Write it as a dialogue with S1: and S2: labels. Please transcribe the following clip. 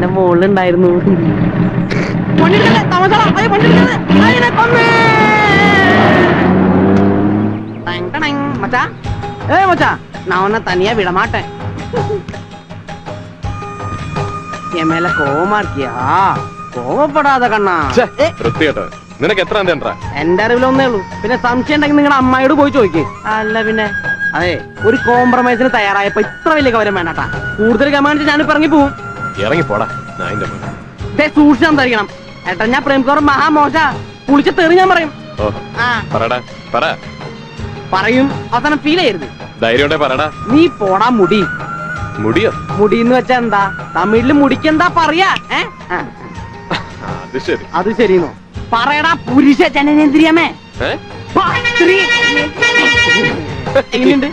S1: എന്റെ മോളിലുണ്ടായിരുന്നു. மச்சா நான் உன்ன தனியா விட மாட்டேன். என் மேல கோவமா இருக்கியா? കോവപ്പെടാതെ കണ്ണാ.
S2: നിനക്ക് എത്ര
S1: എന്റെ അറിവിലൊന്നേ ഉള്ളൂ. പിന്നെ സംശയം ഉണ്ടെങ്കിൽ നിങ്ങളുടെ അമ്മായിയോട് പോയി ചോദിക്കേ. അല്ല പിന്നെ അതെ, ഒരു കോംപ്രമൈസിന് തയ്യാറായപ്പോ ഇത്ര വലിയ കവരം വേണ്ടാ. കൂടുതൽ കമാൻഡ് ഞാനിപ്പോ ഇറങ്ങി പോവും.
S2: ഇറങ്ങിപ്പോടാ.
S1: സൂക്ഷിച്ച് സംസാരിക്കണം ഏട്ടാ. ഞാൻ പ്രേംകോർ മഹാമോശ. കുളിച്ച തെറി ഞാൻ പറയും. പറയും. അവസാനം ഫീൽ ചെയ്യരുത്.
S2: ധൈര്യം പറടാ.
S1: നീ പോടാ മുടി.
S2: മുടിയോ?
S1: മുടി എന്ന് വെച്ചാ എന്താ? തമിഴില് മുടിക്കെന്താ പറയാ? അത് ശരിന്നോ? പറയടാ പുരുഷ ജനനേന്ദ്രിയമേ. എങ്ങനെയുണ്ട്?